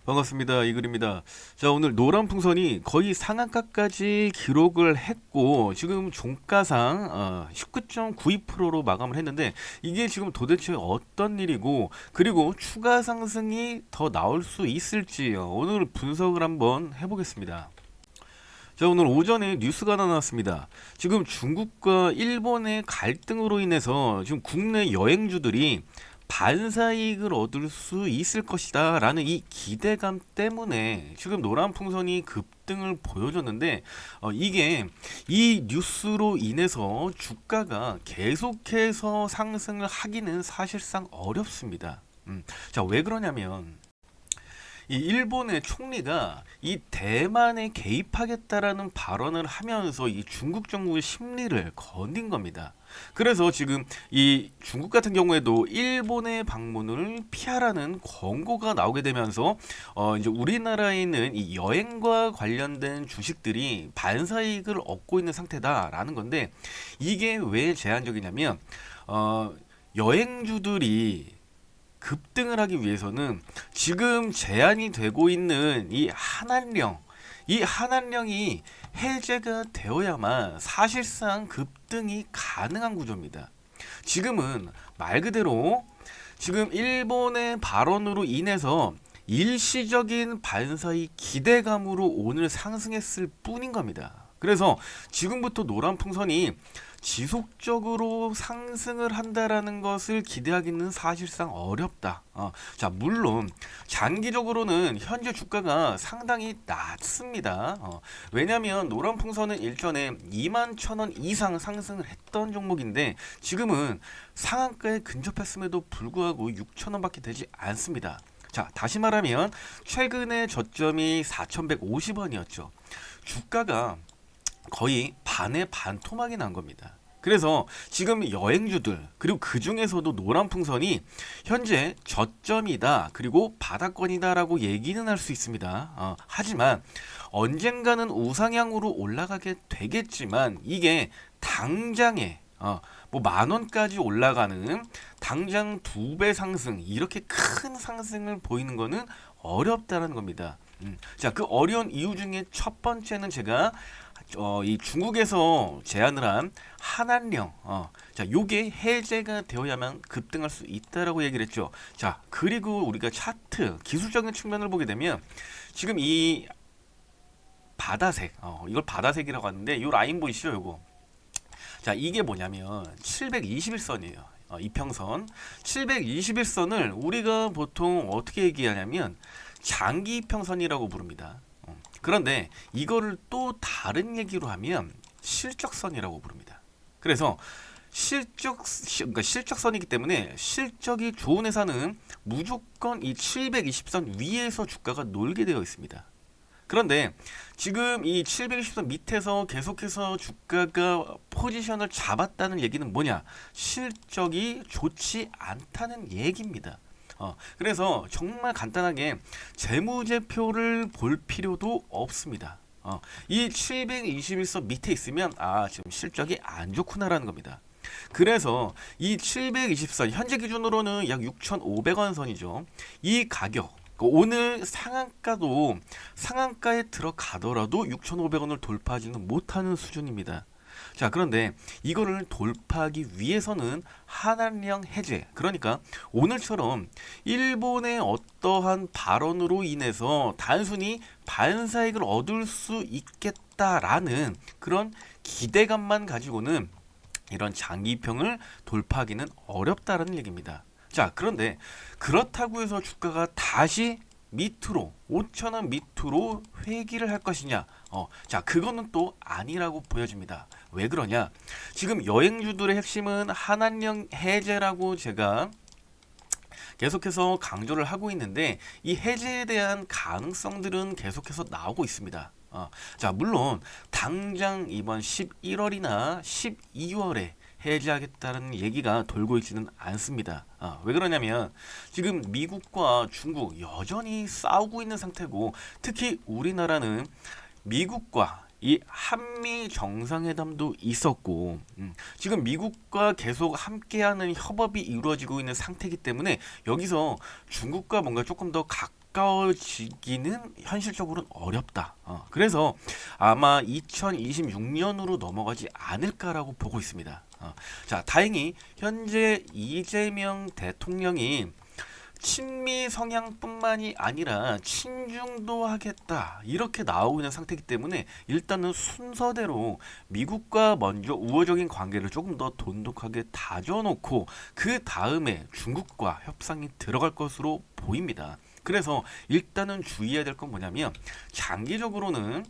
반갑습니다. 이글입니다. 자, 오늘 노란 풍선이 거의 상한가까지 기록을 했고, 지금 종가상 19.92%로 마감을 했는데, 이게 지금 도대체 어떤 일이고, 그리고 추가 상승이 더 나올 수 있을지 오늘 분석을 한번 해보겠습니다. 자, 오늘 오전에 뉴스가 하나 나왔습니다. 지금 중국과 일본의 갈등으로 인해서 지금 국내 여행주들이 반사이익을 얻을 수 있을 것이다 라는 이 기대감 때문에 지금 노란 풍선이 급등을 보여줬는데, 이게 이 뉴스로 인해서 주가가 계속해서 상승을 하기는 사실상 어렵습니다. 자, 왜 그러냐면 이 일본의 총리가 이 대만에 개입하겠다라는 발언을 하면서 이 중국 정부의 심리를 건든 겁니다. 그래서 지금 이 중국 같은 경우에도 일본의 방문을 피하라는 권고가 나오게 되면서 이제 우리나라에 있는 이 여행과 관련된 주식들이 반사이익을 얻고 있는 상태다라는 건데, 이게 왜 제한적이냐면 여행주들이 급등을 하기 위해서는 지금 제한이 되고 있는 이 한한령이 해제가 되어야만 사실상 급등이 가능한 구조입니다. 지금은 말 그대로 지금 일본의 발언으로 인해서 일시적인 반사의 기대감으로 오늘 상승했을 뿐인 겁니다. 그래서 지금부터 노란 풍선이 지속적으로 상승을 한다라는 것을 기대하기는 사실상 어렵다. 자, 물론 장기적으로는 현재 주가가 상당히 낮습니다. 왜냐하면 노란 풍선은 일전에 21,000원 이상 상승을 했던 종목인데 지금은 상한가에 근접했음에도 불구하고 6,000원밖에 되지 않습니다. 자, 다시 말하면 최근에 저점이 4,150원이었죠. 주가가 거의 반의 반토막이 난 겁니다. 그래서 지금 여행주들, 그리고 그 중에서도 노란 풍선이 현재 저점이다, 그리고 바닥권이다라고 얘기는 할 수 있습니다. 하지만 언젠가는 우상향으로 올라가게 되겠지만 이게 당장에 뭐 만원까지 올라가는 당장 2배 상승, 이렇게 큰 상승을 보이는 거는 어렵다는 겁니다. 자, 그 어려운 이유 중에 첫 번째는 제가 이 중국에서 제안을 한 한한령, 자, 요게 해제가 되어야만 급등할 수 있다라고 얘기를 했죠. 자, 그리고 우리가 차트 기술적인 측면을 보게 되면 지금 이 바다색, 이걸 바다색이라고 하는데 요 라인 보이시죠, 요거. 자, 이게 뭐냐면 721선이에요. 이평선 721선을 우리가 보통 어떻게 얘기하냐면 장기 이평선이라고 부릅니다. 그런데 이거를 또 다른 얘기로 하면 실적선이라고 부릅니다. 그래서 그러니까 실적선이기 때문에 실적이 좋은 회사는 무조건 이 720선 위에서 주가가 놀게 되어 있습니다. 그런데 지금 이 720선 밑에서 계속해서 주가가 포지션을 잡았다는 얘기는 뭐냐? 실적이 좋지 않다는 얘기입니다. 그래서 정말 간단하게 재무제표를 볼 필요도 없습니다. 이 721선 밑에 있으면 지금 실적이 안 좋구나라는 겁니다. 그래서 이 720선 현재 기준으로는 약 6,500원 선이죠. 이 가격 오늘 상한가에 들어가더라도 6,500원을 돌파하지는 못하는 수준입니다. 자, 그런데 이거를 돌파하기 위해서는 한한령 해제, 그러니까 오늘처럼 일본의 어떠한 발언으로 인해서 단순히 반사익을 얻을 수 있겠다라는 그런 기대감만 가지고는 이런 장기평을 돌파하기는 어렵다는 얘기입니다. 자, 그런데 그렇다고 해서 주가가 다시 밑으로 5,000원 밑으로 회귀를 할 것이냐? 자, 그거는 또 아니라고 보여집니다. 왜 그러냐? 지금 여행주들의 핵심은 한한령 해제라고 제가 계속해서 강조를 하고 있는데 이 해제에 대한 가능성들은 계속해서 나오고 있습니다. 자, 물론 당장 이번 11월이나 12월에 해제하겠다는 얘기가 돌고 있지는 않습니다. 왜 그러냐면 지금 미국과 중국 여전히 싸우고 있는 상태고, 특히 우리나라는 미국과 이 한미 정상회담도 있었고, 지금 미국과 계속 함께하는 협업이 이루어지고 있는 상태이기 때문에 여기서 중국과 뭔가 조금 더 가까워지기는 현실적으로는 어렵다. 그래서 아마 2026년으로 넘어가지 않을까라고 보고 있습니다. 자, 다행히 현재 이재명 대통령이 친미 성향뿐만이 아니라 친중도 하겠다 이렇게 나오고 있는 상태이기 때문에 일단은 순서대로 미국과 먼저 우호적인 관계를 조금 더 돈독하게 다져놓고 그 다음에 중국과 협상이 들어갈 것으로 보입니다. 그래서 일단은 주의해야 될 건 뭐냐면 장기적으로는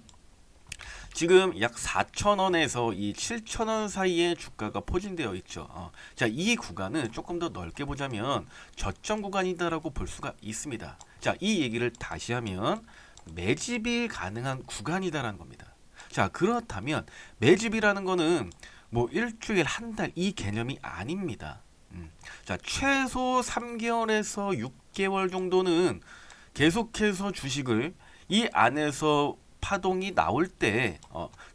지금 약 4,000원에서 이 7,000원 사이에 주가가 포진되어 있죠. 자, 이 구간은 조금 더 넓게 보자면 저점 구간이다라고 볼 수가 있습니다. 자, 이 얘기를 다시 하면 매집이 가능한 구간이다라는 겁니다. 자, 그렇다면 매집이라는 거는 뭐 일주일, 한 달 이 개념이 아닙니다. 자, 최소 3개월에서 6개월 정도는 계속해서 주식을 이 안에서 파동이 나올 때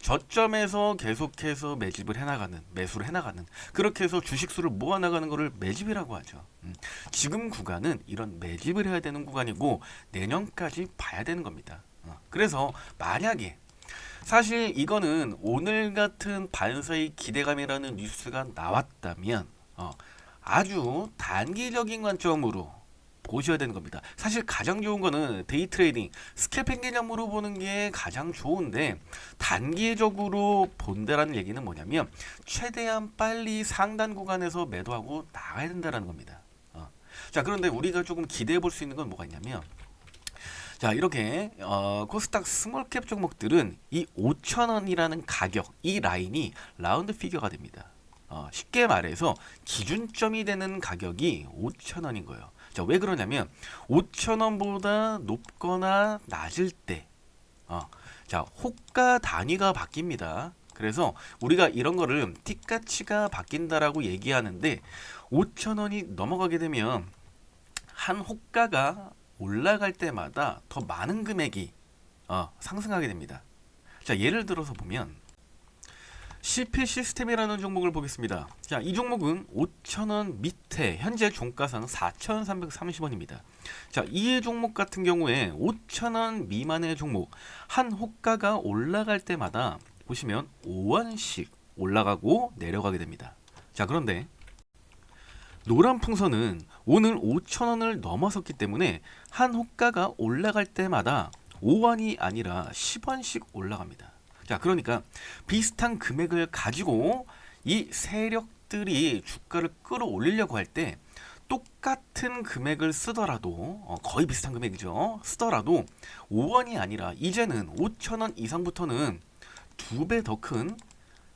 저점에서 계속해서 매집을 해나가는, 매수를 해나가는, 그렇게 해서 주식수를 모아나가는 것을 매집이라고 하죠. 지금 구간은 이런 매집을 해야 되는 구간이고 내년까지 봐야 되는 겁니다. 그래서 만약에 사실 이거는 오늘 같은 반사의 기대감이라는 뉴스가 나왔다면 아주 단기적인 관점으로 보셔야 되는 겁니다. 사실 가장 좋은 거는 데이 트레이딩, 스캘핑 개념으로 보는 게 가장 좋은데 단기적으로 본다라는 얘기는 뭐냐면 최대한 빨리 상단 구간에서 매도하고 나가야 된다는 겁니다. 자, 그런데 우리가 조금 기대해 볼 수 있는 건 뭐가 있냐면 자, 이렇게 코스닥 스몰캡 종목들은 이 5,000원이라는 가격, 이 라인이 라운드 피겨가 됩니다. 쉽게 말해서 기준점이 되는 가격이 5,000원인 거예요. 자, 왜 그러냐면 5,000원보다 높거나 낮을 때 자, 호가 단위가 바뀝니다. 그래서 우리가 이런 거를 틱가치가 바뀐다라고 얘기하는데 5,000원이 넘어가게 되면 한 호가가 올라갈 때마다 더 많은 금액이 상승하게 됩니다. 자, 예를 들어서 보면 CP 시스템이라는 종목을 보겠습니다. 자, 이 종목은 5,000원 밑에 현재 종가상 4,330원입니다. 자, 이 종목 같은 경우에 5,000원 미만의 종목 한 호가가 올라갈 때마다 보시면 5원씩 올라가고 내려가게 됩니다. 자, 그런데 노란 풍선은 오늘 5,000원을 넘어섰기 때문에 한 호가가 올라갈 때마다 5원이 아니라 10원씩 올라갑니다. 자, 그러니까 비슷한 금액을 가지고 이 세력들이 주가를 끌어올리려고 할 때 똑같은 금액을 쓰더라도 거의 비슷한 금액이죠. 쓰더라도 5원이 아니라 이제는 5,000원 이상부터는 2배 더 큰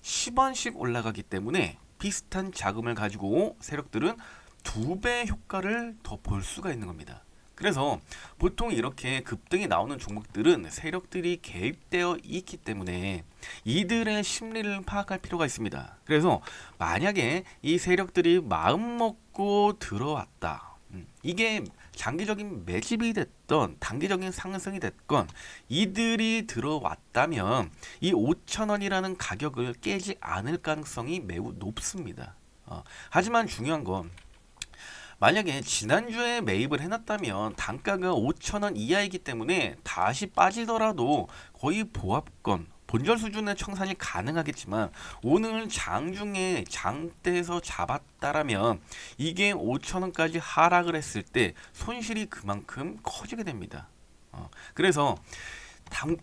10원씩 올라가기 때문에 비슷한 자금을 가지고 세력들은 2배 효과를 더 볼 수가 있는 겁니다. 그래서 보통 이렇게 급등이 나오는 종목들은 세력들이 개입되어 있기 때문에 이들의 심리를 파악할 필요가 있습니다. 그래서 만약에 이 세력들이 마음 먹고 들어왔다. 이게 장기적인 매집이 됐던 단기적인 상승이 됐건 이들이 들어왔다면 이 5,000원이라는 가격을 깨지 않을 가능성이 매우 높습니다. 하지만 중요한 건 만약에 지난주에 매입을 해놨다면 단가가 5,000원 이하이기 때문에 다시 빠지더라도 거의 보합권 본절 수준의 청산이 가능하겠지만 오늘 장중에 장대에서 잡았다라면 이게 5,000원까지 하락을 했을 때 손실이 그만큼 커지게 됩니다. 그래서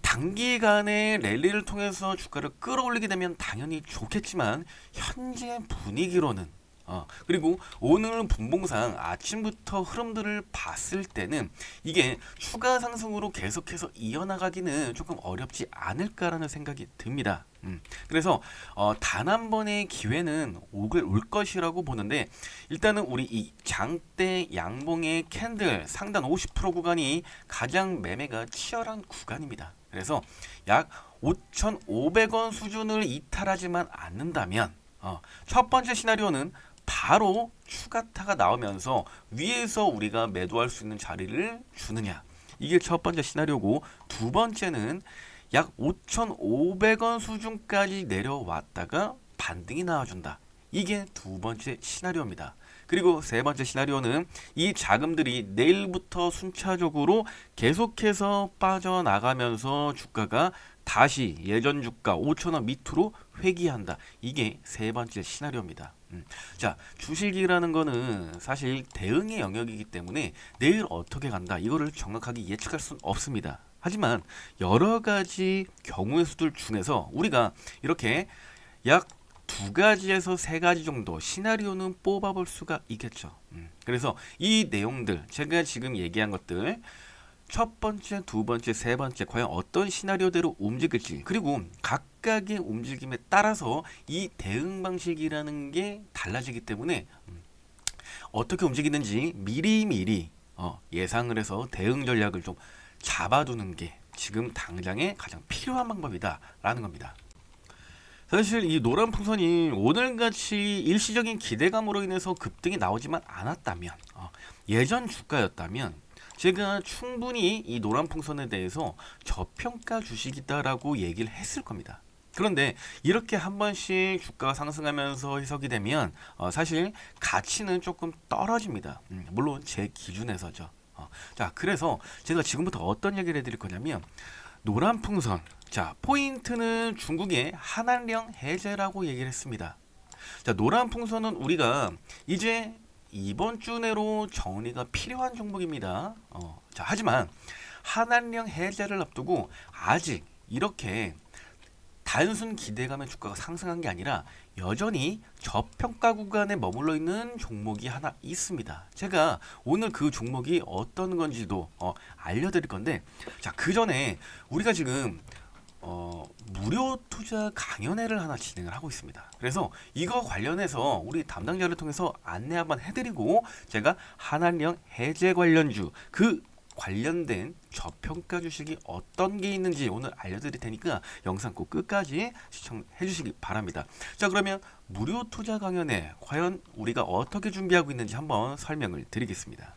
단기간에 랠리를 통해서 주가를 끌어올리게 되면 당연히 좋겠지만 현재 분위기로는 그리고 오늘 분봉상 아침부터 흐름들을 봤을 때는 이게 추가 상승으로 계속해서 이어나가기는 조금 어렵지 않을까라는 생각이 듭니다. 그래서 단 한 번의 기회는 올 것이라고 보는데 일단은 우리 이 장대 양봉의 캔들 상단 50% 구간이 가장 매매가 치열한 구간입니다. 그래서 약 5,500원 수준을 이탈하지만 않는다면 첫 번째 시나리오는 바로 추가타가 나오면서 위에서 우리가 매도할 수 있는 자리를 주느냐, 이게 첫 번째 시나리오고, 두 번째는 약 5,500원 수준까지 내려왔다가 반등이 나와준다. 이게 두 번째 시나리오입니다. 그리고 세 번째 시나리오는 이 자금들이 내일부터 순차적으로 계속해서 빠져나가면서 주가가 다시 예전 주가 5,000원 밑으로 회귀한다. 이게 세 번째 시나리오입니다. 자, 주식이라는 거는 사실 대응의 영역이기 때문에 내일 어떻게 간다. 이거를 정확하게 예측할 수는 없습니다. 하지만 여러 가지 경우의 수들 중에서 우리가 이렇게 약 두 가지에서 세 가지 정도 시나리오는 뽑아볼 수가 있겠죠. 그래서 이 내용들, 제가 지금 얘기한 것들, 첫 번째, 두 번째, 세 번째 과연 어떤 시나리오대로 움직일지, 그리고 각각의 움직임에 따라서 이 대응 방식이라는 게 달라지기 때문에 어떻게 움직이는지 미리미리 예상을 해서 대응 전략을 좀 잡아두는 게 지금 당장에 가장 필요한 방법이다라는 겁니다. 사실 이 노란 풍선이 오늘같이 일시적인 기대감으로 인해서 급등이 나오지만 않았다면, 예전 주가였다면 제가 충분히 이 노란 풍선에 대해서 저평가 주식이다라고 얘기를 했을 겁니다. 그런데 이렇게 한 번씩 주가가 상승하면서 해석이 되면 사실 가치는 조금 떨어집니다. 물론 제 기준에서죠. 자, 그래서 제가 지금부터 어떤 얘기를 해드릴 거냐면, 노란 풍선. 자, 포인트는 중국의 한한령 해제라고 얘기를 했습니다. 자, 노란 풍선은 우리가 이제 이번 주 내로 정리가 필요한 종목입니다. 자, 하지만 한한령 해제를 앞두고 아직 이렇게 단순 기대감에 주가가 상승한 게 아니라 여전히 저평가 구간에 머물러 있는 종목이 하나 있습니다. 제가 오늘 그 종목이 어떤 건지도 알려드릴 건데, 자, 그 전에 우리가 지금 무료 투자 강연회를 하나 진행을 하고 있습니다. 그래서 이거 관련해서 우리 담당자를 통해서 안내 한번 해드리고, 제가 한한령 해제 관련주 그 관련된 저평가 주식이 어떤 게 있는지 오늘 알려드릴 테니까 영상 꼭 끝까지 시청해 주시기 바랍니다. 자, 그러면 무료 투자 강연회 과연 우리가 어떻게 준비하고 있는지 한번 설명을 드리겠습니다.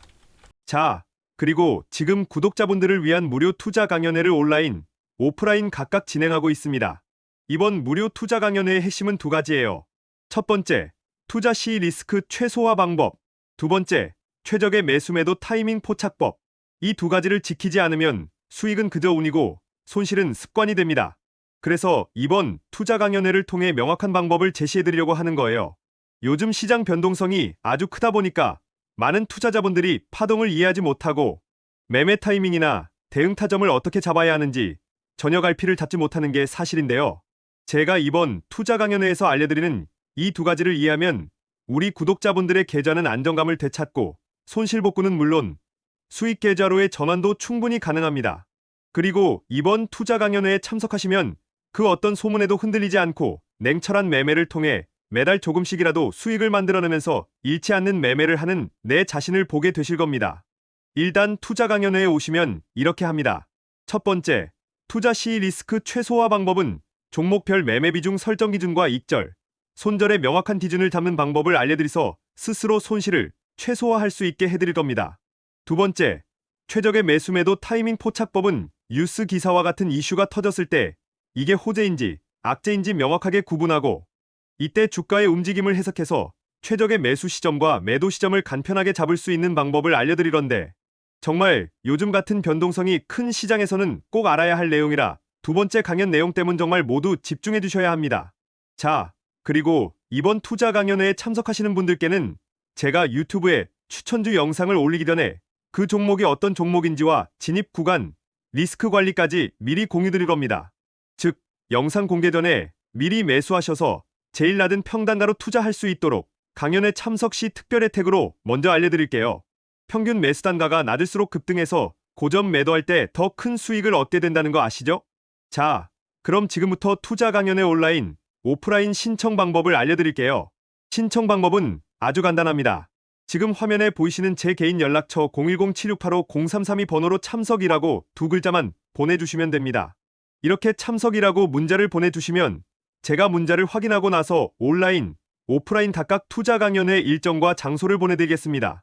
자, 그리고 지금 구독자분들을 위한 무료 투자 강연회를 온라인, 오프라인 각각 진행하고 있습니다. 이번 무료 투자 강연회의 핵심은 두 가지예요. 첫 번째, 투자 시 리스크 최소화 방법. 두 번째, 최적의 매수 매도 타이밍 포착법. 이 두 가지를 지키지 않으면 수익은 그저 운이고 손실은 습관이 됩니다. 그래서 이번 투자 강연회를 통해 명확한 방법을 제시해드리려고 하는 거예요. 요즘 시장 변동성이 아주 크다 보니까 많은 투자자분들이 파동을 이해하지 못하고 매매 타이밍이나 대응 타점을 어떻게 잡아야 하는지 전혀 갈피를 잡지 못하는 게 사실인데요. 제가 이번 투자 강연회에서 알려드리는 이 두 가지를 이해하면 우리 구독자분들의 계좌는 안정감을 되찾고 손실 복구는 물론 수익 계좌로의 전환도 충분히 가능합니다. 그리고 이번 투자 강연회에 참석하시면 그 어떤 소문에도 흔들리지 않고 냉철한 매매를 통해 매달 조금씩이라도 수익을 만들어내면서 잃지 않는 매매를 하는 내 자신을 보게 되실 겁니다. 일단 투자 강연회에 오시면 이렇게 합니다. 첫 번째, 투자 시 리스크 최소화 방법은 종목별 매매 비중 설정 기준과 익절, 손절의 명확한 기준을 잡는 방법을 알려드려서 스스로 손실을 최소화할 수 있게 해드릴 겁니다. 두 번째, 최적의 매수 매도 타이밍 포착법은 뉴스 기사와 같은 이슈가 터졌을 때 이게 호재인지 악재인지 명확하게 구분하고 이때 주가의 움직임을 해석해서 최적의 매수 시점과 매도 시점을 간편하게 잡을 수 있는 방법을 알려드리건데, 정말 요즘 같은 변동성이 큰 시장에서는 꼭 알아야 할 내용이라 두 번째 강연 내용 때문 정말 모두 집중해 주셔야 합니다. 자, 그리고 이번 투자 강연회에 참석하시는 분들께는 제가 유튜브에 추천주 영상을 올리기 전에 그 종목이 어떤 종목인지와 진입 구간, 리스크 관리까지 미리 공유드릴 겁니다. 즉, 영상 공개 전에 미리 매수하셔서 제일 낮은 평단가로 투자할 수 있도록 강연회 참석 시 특별 혜택으로 먼저 알려드릴게요. 평균 매수 단가가 낮을수록 급등해서 고점 매도할 때 더 큰 수익을 얻게 된다는 거 아시죠? 자, 그럼 지금부터 투자 강연회 온라인, 오프라인 신청 방법을 알려드릴게요. 신청 방법은 아주 간단합니다. 지금 화면에 보이시는 제 개인 연락처 010-7685-0332 번호로 참석이라고 두 글자만 보내주시면 됩니다. 이렇게 참석이라고 문자를 보내주시면 제가 문자를 확인하고 나서 온라인, 오프라인 각각 투자 강연회 일정과 장소를 보내드리겠습니다.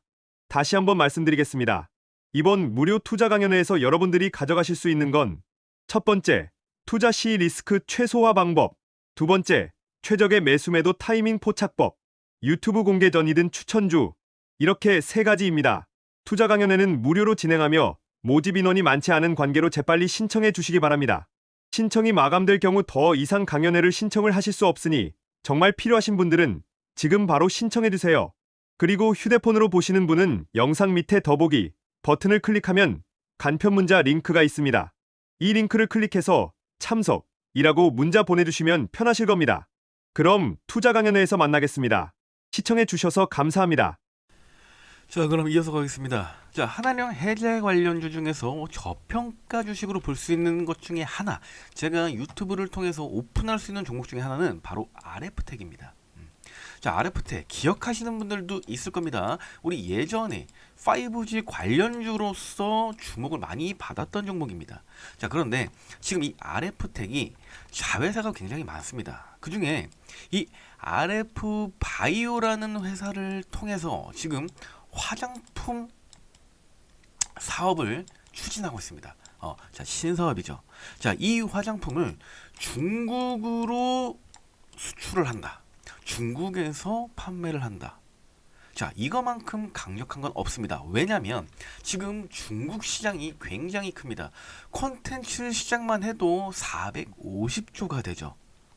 다시 한번 말씀드리겠습니다. 이번 무료 투자 강연회에서 여러분들이 가져가실 수 있는 건 첫 번째, 투자 시 리스크 최소화 방법. 두 번째, 최적의 매수 매도 타이밍 포착법. 유튜브 공개 전이든 추천주, 이렇게 세 가지입니다. 투자 강연회는 무료로 진행하며 모집 인원이 많지 않은 관계로 재빨리 신청해 주시기 바랍니다. 신청이 마감될 경우 더 이상 강연회를 신청을 하실 수 없으니 정말 필요하신 분들은 지금 바로 신청해 주세요. 그리고 휴대폰으로 보시는 분은 영상 밑에 더보기 버튼을 클릭하면 간편 문자 링크가 있습니다. 이 링크를 클릭해서 참석이라고 문자 보내주시면 편하실 겁니다. 그럼 투자 강연회에서 만나겠습니다. 시청해 주셔서 감사합니다. 자, 그럼 이어서 가겠습니다. 자, 하나령 해제 관련주 중에서 저평가 주식으로 볼 수 있는 것 중에 하나, 제가 유튜브를 통해서 오픈할 수 있는 종목 중에 하나는 바로 RF텍입니다. 자, RF텍 기억하시는 분들도 있을 겁니다. 우리 예전에 5G 관련주로서 주목을 많이 받았던 종목입니다. 자, 그런데 지금 이 RF텍이 자회사가 굉장히 많습니다. 그 중에 이 RF바이오라는 회사를 통해서 지금 화장품 사업을 추진하고 있습니다. 자, 신사업이죠. 자, 이 화장품을 중국으로 수출을 한다. 중국에서 판매를 한다. 자, 이거만큼 강력한 건 없습니다. 왜냐면 지금 중국 시장이 굉장히 큽니다. 콘텐츠 시장만 해도 450조가 되죠.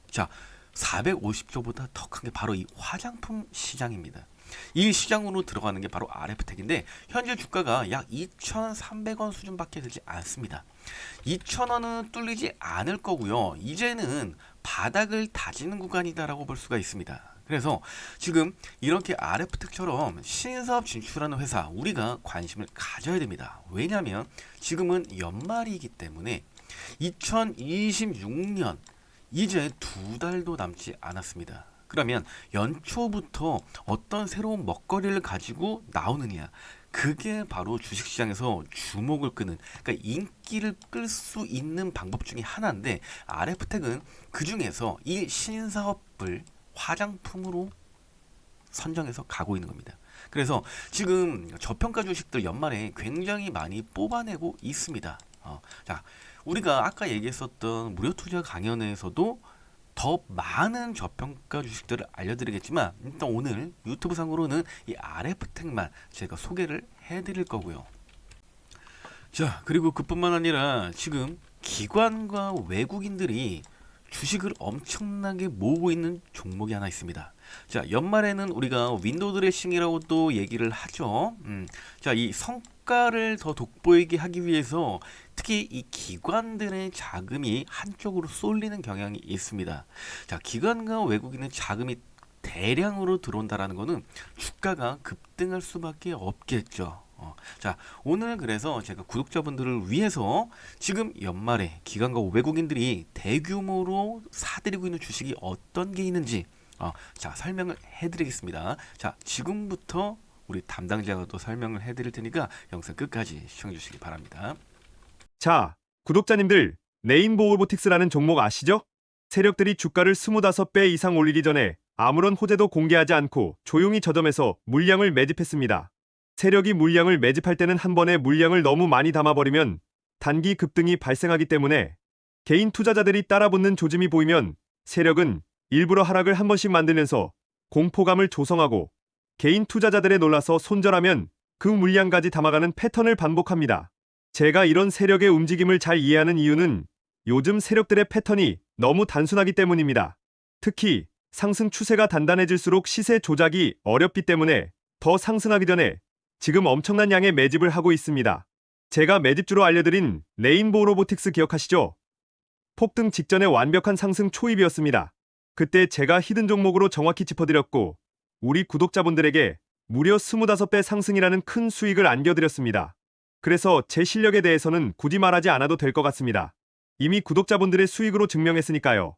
자, 450조보다 더 큰 게 바로 이 화장품 시장입니다. 이 시장으로 들어가는 게 바로 RF텍인데 현재 주가가 약 2,300원 수준밖에 되지 않습니다. 2,000원은 뚫리지 않을 거고요. 이제는 바닥을 다지는 구간이다라고 볼 수가 있습니다. 그래서 지금 이렇게 RF텍처럼 신사업 진출하는 회사 우리가 관심을 가져야 됩니다. 왜냐하면 지금은 연말이기 때문에 2026년 이제 2달도 남지 않았습니다. 그러면 연초부터 어떤 새로운 먹거리를 가지고 나오느냐, 그게 바로 주식시장에서 주목을 끄는, 그러니까 인기를 끌 수 있는 방법 중에 하나인데 RF텍은 그 중에서 이 신사업을 화장품으로 선정해서 가고 있는 겁니다. 그래서 지금 저평가 주식들 연말에 굉장히 많이 뽑아내고 있습니다. 자, 우리가 아까 얘기했었던 무료 투자 강연에서도 더 많은 저평가 주식들을 알려드리겠지만 일단 오늘 유튜브 상으로는 이 RF텍만 제가 소개를 해드릴 거고요. 자, 그리고 그뿐만 아니라 지금 기관과 외국인들이 주식을 엄청나게 모으고 있는 종목이 하나 있습니다. 자, 연말에는 우리가 윈도우 드레싱이라고 또 얘기를 하죠. 자, 이 성과를 더 돋보이게 하기 위해서 특히 이 기관들의 자금이 한쪽으로 쏠리는 경향이 있습니다. 자, 기관과 외국인의 자금이 대량으로 들어온다라는 것은 주가가 급등할 수밖에 없겠죠. 자, 오늘 그래서 제가 구독자분들을 위해서 지금 연말에 기관과 외국인들이 대규모로 사들이고 있는 주식이 어떤 게 있는지 자, 설명을 해드리겠습니다. 자, 지금부터 우리 담당자가 또 설명을 해드릴 테니까 영상 끝까지 시청해 주시기 바랍니다. 자, 구독자님들, 레인보우 로보틱스라는 종목 아시죠? 세력들이 주가를 25배 이상 올리기 전에 아무런 호재도 공개하지 않고 조용히 저점에서 물량을 매집했습니다. 세력이 물량을 매집할 때는 한 번에 물량을 너무 많이 담아버리면 단기 급등이 발생하기 때문에 개인 투자자들이 따라붙는 조짐이 보이면 세력은 일부러 하락을 한 번씩 만들면서 공포감을 조성하고 개인 투자자들에 놀라서 손절하면 그 물량까지 담아가는 패턴을 반복합니다. 제가 이런 세력의 움직임을 잘 이해하는 이유는 요즘 세력들의 패턴이 너무 단순하기 때문입니다. 특히 상승 추세가 단단해질수록 시세 조작이 어렵기 때문에 더 상승하기 전에 지금 엄청난 양의 매집을 하고 있습니다. 제가 매집주로 알려드린 레인보우 로보틱스 기억하시죠? 폭등 직전의 완벽한 상승 초입이었습니다. 그때 제가 히든 종목으로 정확히 짚어드렸고 우리 구독자분들에게 무려 25배 상승이라는 큰 수익을 안겨드렸습니다. 그래서 제 실력에 대해서는 굳이 말하지 않아도 될 것 같습니다. 이미 구독자분들의 수익으로 증명했으니까요.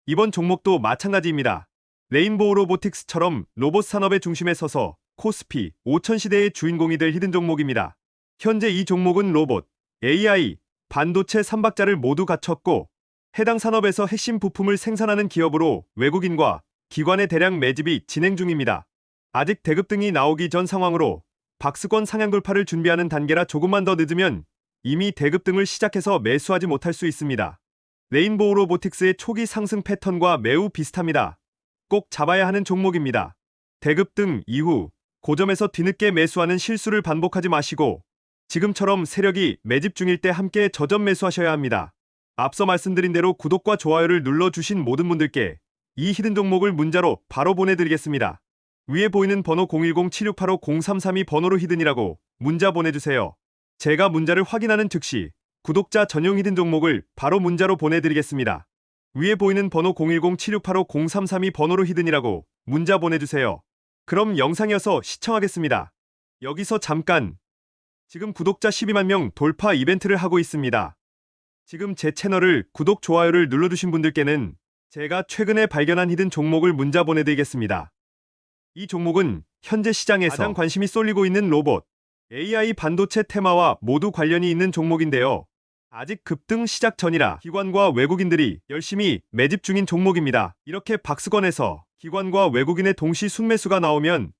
이번 종목도 마찬가지입니다. 레인보우 로보틱스처럼 로봇 산업의 중심에 서서 코스피 5000 시대의 주인공이 될 히든 종목입니다. 현재 이 종목은 로봇, AI, 반도체 3박자를 모두 갖췄고 해당 산업에서 핵심 부품을 생산하는 기업으로 외국인과 기관의 대량 매집이 진행 중입니다. 아직 대급등이 나오기 전 상황으로 박스권 상향 돌파를 준비하는 단계라 조금만 더 늦으면 이미 대급등을 시작해서 매수하지 못할 수 있습니다. 레인보우 로보틱스의 초기 상승 패턴과 매우 비슷합니다. 꼭 잡아야 하는 종목입니다. 대급등 이후 고점에서 뒤늦게 매수하는 실수를 반복하지 마시고 지금처럼 세력이 매집 중일 때 함께 저점 매수하셔야 합니다. 앞서 말씀드린 대로 구독과 좋아요를 눌러주신 모든 분들께 이 히든 종목을 문자로 바로 보내드리겠습니다. 위에 보이는 번호 010-7685-0332 번호로 히든이라고 문자 보내주세요. 제가 문자를 확인하는 즉시 구독자 전용 히든 종목을 바로 문자로 보내드리겠습니다. 위에 보이는 번호 010-7685-0332 번호로 히든이라고 문자 보내주세요. 그럼 영상이어서 시청하겠습니다. 여기서 잠깐! 지금 구독자 12만 명 돌파 이벤트를 하고 있습니다. 지금 제 채널을 구독, 좋아요를 눌러주신 분들께는 제가 최근에 발견한 히든 종목을 문자 보내드리겠습니다. 이 종목은 현재 시장에서 가장 관심이 쏠리고 있는 로봇, AI 반도체 테마와 모두 관련이 있는 종목인데요. 아직 급등 시작 전이라 기관과 외국인들이 열심히 매집 중인 종목입니다. 이렇게 박스권에서 기관과 외국인의 동시 순매수가 나오면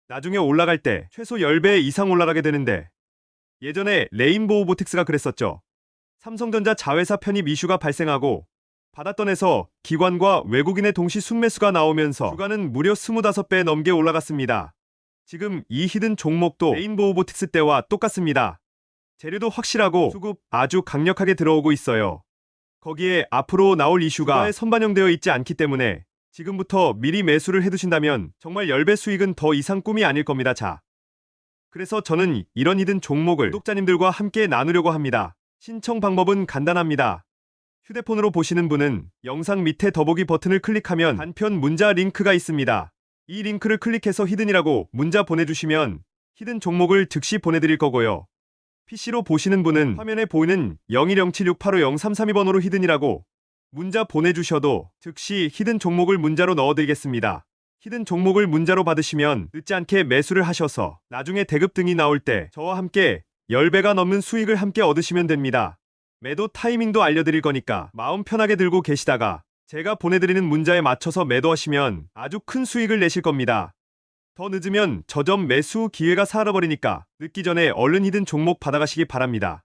나중에 올라갈 때 최소 10배 이상 올라가게 되는데 예전에 레인보우보틱스가 그랬었죠. 삼성전자 자회사 편입 이슈가 발생하고 받았던에서 기관과 외국인의 동시 순매수가 나오면서 주가는 무려 25배 넘게 올라갔습니다. 지금 이 히든 종목도 레인보우보틱스 때와 똑같습니다. 재료도 확실하고 수급 아주 강력하게 들어오고 있어요. 거기에 앞으로 나올 이슈가 주가에 선반영되어 있지 않기 때문에 지금부터 미리 매수를 해두신다면 정말 10배 수익은 더 이상 꿈이 아닐 겁니다. 자, 그래서 저는 이런 히든 종목을 구독자님들과 함께 나누려고 합니다. 신청 방법은 간단합니다. 휴대폰으로 보시는 분은 영상 밑에 더보기 버튼을 클릭하면 간편 문자 링크가 있습니다. 이 링크를 클릭해서 히든이라고 문자 보내주시면 히든 종목을 즉시 보내드릴 거고요. PC로 보시는 분은 화면에 보이는 010768503332번호로 히든이라고 문자 보내주셔도 즉시 히든 종목을 문자로 넣어드리겠습니다. 히든 종목을 문자로 받으시면 늦지 않게 매수를 하셔서 나중에 대급등이 나올 때 저와 함께 10배가 넘는 수익을 함께 얻으시면 됩니다. 매도 타이밍도 알려드릴 거니까 마음 편하게 들고 계시다가 제가 보내드리는 문자에 맞춰서 매도하시면 아주 큰 수익을 내실 겁니다. 더 늦으면 저점 매수 기회가 사라버리니까 늦기 전에 얼른 히든 종목 받아가시기 바랍니다.